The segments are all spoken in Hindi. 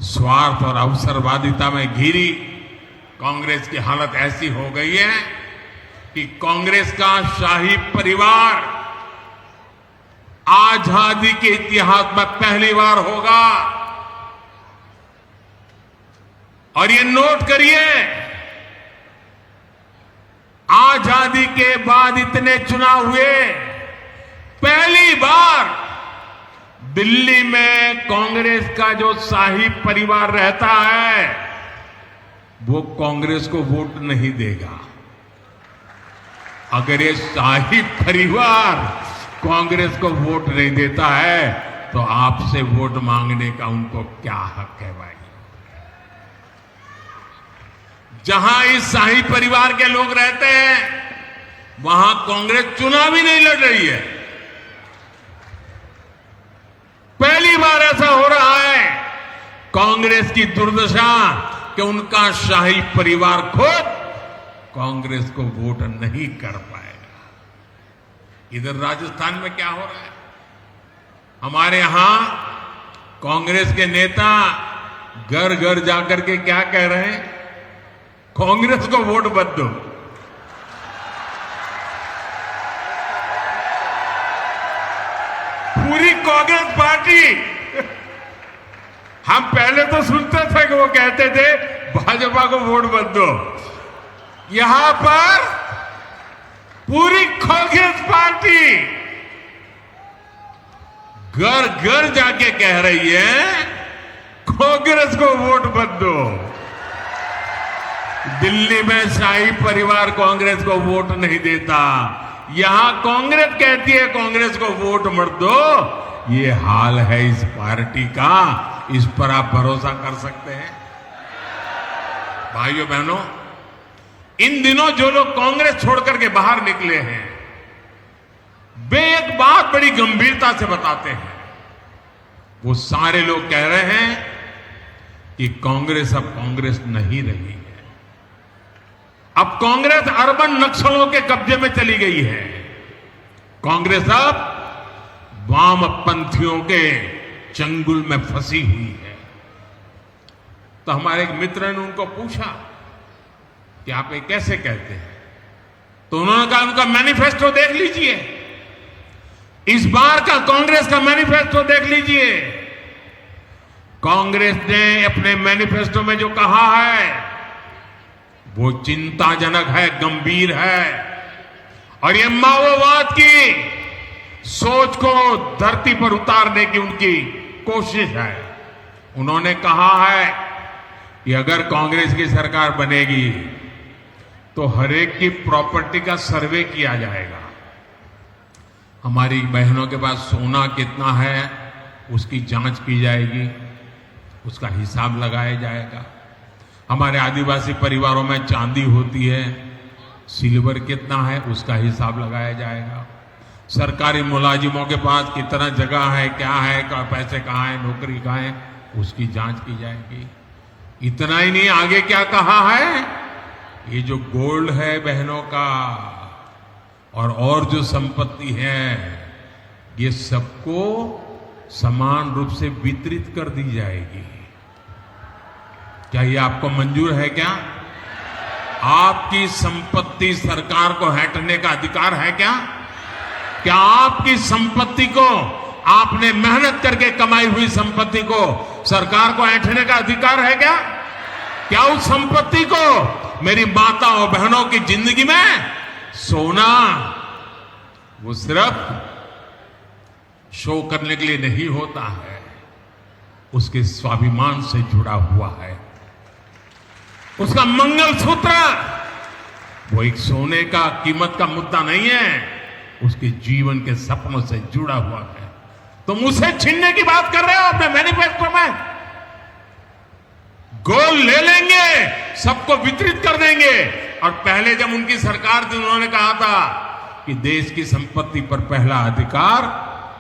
स्वार्थ और अवसरवादिता में घिरी कांग्रेस की हालत ऐसी हो गई है कि कांग्रेस का शाही परिवार आजादी के इतिहास में पहली बार होगा। और ये नोट करिए, आजादी के बाद इतने चुनाव हुए, पहली बार दिल्ली में कांग्रेस का जो शाही परिवार रहता है वो कांग्रेस को वोट नहीं देगा। अगर ये शाही परिवार कांग्रेस को वोट नहीं देता है तो आपसे वोट मांगने का उनको क्या हक है भाई? जहां इस शाही परिवार के लोग रहते हैं वहां कांग्रेस चुनाव ही नहीं लड़ रही है। पहली बार ऐसा हो रहा है। कांग्रेस की दुर्दशा कि उनका शाही परिवार खुद कांग्रेस को वोट नहीं कर पाएगा। इधर राजस्थान में क्या हो रहा है? हमारे यहां कांग्रेस के नेता घर घर जाकर के क्या कह रहे हैं? कांग्रेस को वोट मत दो। पूरी कांग्रेस पार्टी, हम पहले तो सुनते थे कि वो कहते थे भाजपा को वोट मत दो। यहां पर पूरी कांग्रेस पार्टी घर घर जाके कह रही है कांग्रेस को वोट मत दो। दिल्ली में शाही परिवार कांग्रेस को वोट नहीं देता, यहां कांग्रेस कहती है कांग्रेस को वोट मत दो। ये हाल है इस पार्टी का, इस पर आप भरोसा कर सकते हैं? भाइयों बहनों, इन दिनों जो लोग कांग्रेस छोड़कर के बाहर निकले हैं वे एक बात बड़ी गंभीरता से बताते हैं। वो सारे लोग कह रहे हैं कि कांग्रेस अब कांग्रेस नहीं रही है। अब कांग्रेस अर्बन नक्सलों के कब्जे में चली गई है। कांग्रेस अब वामपंथियों के चंगुल में फंसी हुई है। तो हमारे एक मित्र ने उनको पूछा कि आप ये कैसे कहते हैं? तो उन्होंने कहा उनका मैनिफेस्टो देख लीजिए, इस बार का कांग्रेस का मैनिफेस्टो देख लीजिए। कांग्रेस ने अपने मैनिफेस्टो में जो कहा है वो चिंताजनक है, गंभीर है, और ये माओवाद की सोच को धरती पर उतारने की उनकी कोशिश है। उन्होंने कहा है कि अगर कांग्रेस की सरकार बनेगी तो हरेक की प्रॉपर्टी का सर्वे किया जाएगा। हमारी बहनों के पास सोना कितना है उसकी जांच की जाएगी, उसका हिसाब लगाया जाएगा। हमारे आदिवासी परिवारों में चांदी होती है, सिल्वर कितना है उसका हिसाब लगाया जाएगा। सरकारी मुलाजिमों के पास कितना जगह है, क्या है, पैसे कहाँ है, नौकरी कहाँ है, उसकी जांच की जाएगी। इतना ही नहीं, आगे क्या कहा है? ये जो गोल्ड है बहनों का और जो संपत्ति है ये सबको समान रूप से वितरित कर दी जाएगी। क्या ये आपको मंजूर है? क्या आपकी संपत्ति सरकार को हटने का अधिकार है? क्या आपकी संपत्ति को, आपने मेहनत करके कमाई हुई संपत्ति को सरकार को ऐंठने का अधिकार है? क्या उस संपत्ति को मेरी माता और बहनों की जिंदगी में सोना वो सिर्फ शो करने के लिए नहीं होता है, उसके स्वाभिमान से जुड़ा हुआ है। उसका मंगलसूत्र वो एक सोने का कीमत का मुद्दा नहीं है, उसके जीवन के सपनों से जुड़ा हुआ है। तुम उसे छीनने की बात कर रहे हो अपने मैनिफेस्टो में। गोल्ड ले लेंगे, सबको वितरित कर देंगे। और पहले जब उनकी सरकार थी उन्होंने कहा था कि देश की संपत्ति पर पहला अधिकार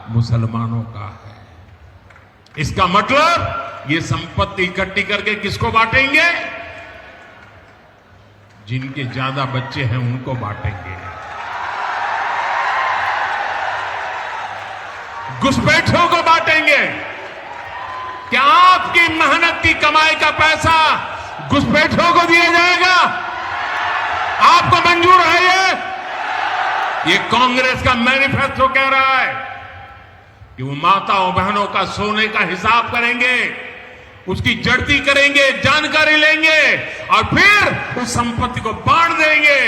मुसलमानों का है। इसका मतलब ये संपत्ति इकट्ठी करके किसको बांटेंगे? जिनके ज्यादा बच्चे हैं उनको बांटेंगे। घुसपैठियों को बांटेंगे। क्या आपकी मेहनत की घुसपैठियों को दिया जाएगा? आपको मंजूर है ये कांग्रेस का मैनिफेस्टो कह रहा है कि वो माताओं बहनों का सोने का हिसाब करेंगे, उसकी जड़ती करेंगे, जानकारी लेंगे और फिर उस संपत्ति को बांट देंगे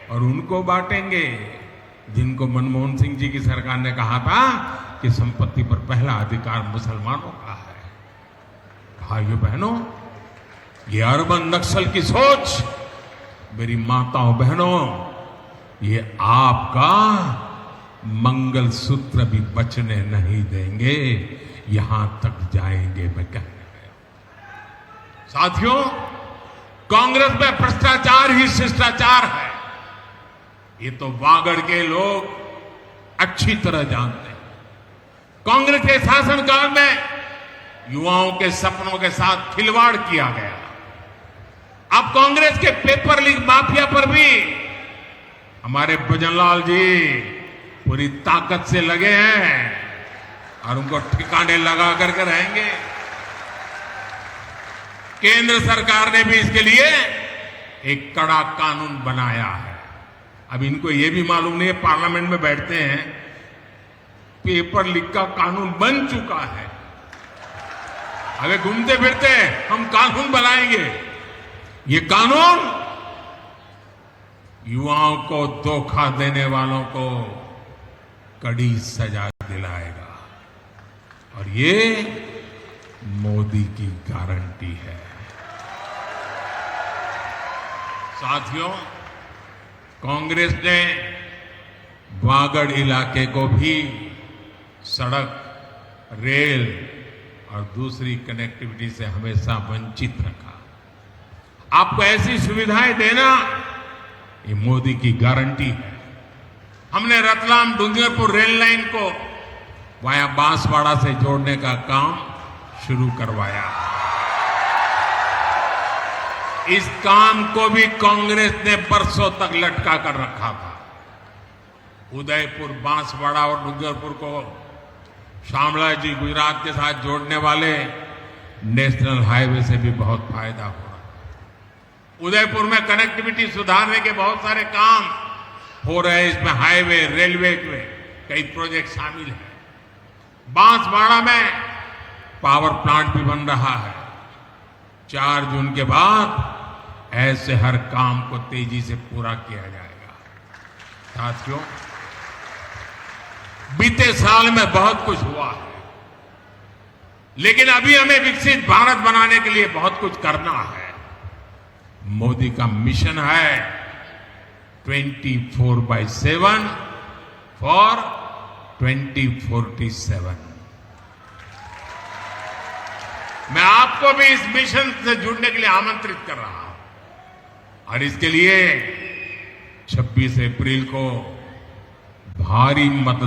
और उनको बांटेंगे जिनको मनमोहन सिंह जी की सरकार ने कहा था कि संपत्ति पर पहला अधिकार मुसलमानों का है। भाइयों बहनों, ये अर्बन नक्सल की सोच, मेरी माताओं बहनों, ये आपका मंगलसूत्र भी बचने नहीं देंगे, यहां तक जाएंगे मैं कहने गया। साथियों, कांग्रेस में भ्रष्टाचार ही शिष्टाचार है, ये तो वागड़ के लोग अच्छी तरह जानते हैं। कांग्रेस के शासनकाल में युवाओं के सपनों के साथ खिलवाड़ किया गया। अब कांग्रेस के पेपर लीक माफिया पर भी हमारे भजनलाल जी पूरी ताकत से लगे हैं और उनको ठिकाने लगा करके रहेंगे। केंद्र सरकार ने भी इसके लिए एक कड़ा कानून बनाया है। अब इनको ये भी मालूम नहीं है, पार्लियामेंट में बैठते हैं, पेपर लीक का कानून बन चुका है, अगर घूमते फिरते हैं हम कानून बनाएंगे। ये कानून युवाओं को धोखा देने वालों को कड़ी सजा दिलाएगा और ये मोदी की गारंटी है। साथियों, कांग्रेस ने वागड़ इलाके को भी सड़क, रेल और दूसरी कनेक्टिविटी से हमेशा वंचित रखा। आपको ऐसी सुविधाएं देना ये मोदी की गारंटी है। हमने रतलाम डूंगरपुर रेल लाइन को वाया बांसवाड़ा से जोड़ने का काम शुरू करवाया। इस काम को भी कांग्रेस ने बरसों तक लटका कर रखा था। उदयपुर, बांसवाड़ा और डूंगरपुर को शामला जी गुजरात के साथ जोड़ने वाले नेशनल हाईवे से भी बहुत फायदा हो रहा है। उदयपुर में कनेक्टिविटी सुधारने के बहुत सारे काम हो रहे हैं, इसमें हाईवे, रेलवे के कई प्रोजेक्ट शामिल हैं। बांसवाड़ा में पावर प्लांट भी बन रहा है। 4 जून के बाद ऐसे हर काम को तेजी से पूरा किया जाएगा। साथियों, बीते साल में बहुत कुछ हुआ है, लेकिन अभी हमें विकसित भारत बनाने के लिए बहुत कुछ करना है। मोदी का मिशन है 24/7 फॉर 2047। मैं आपको भी इस मिशन से जुड़ने के लिए आमंत्रित कर रहा हूं और इसके लिए 26 अप्रैल को भारी मतदान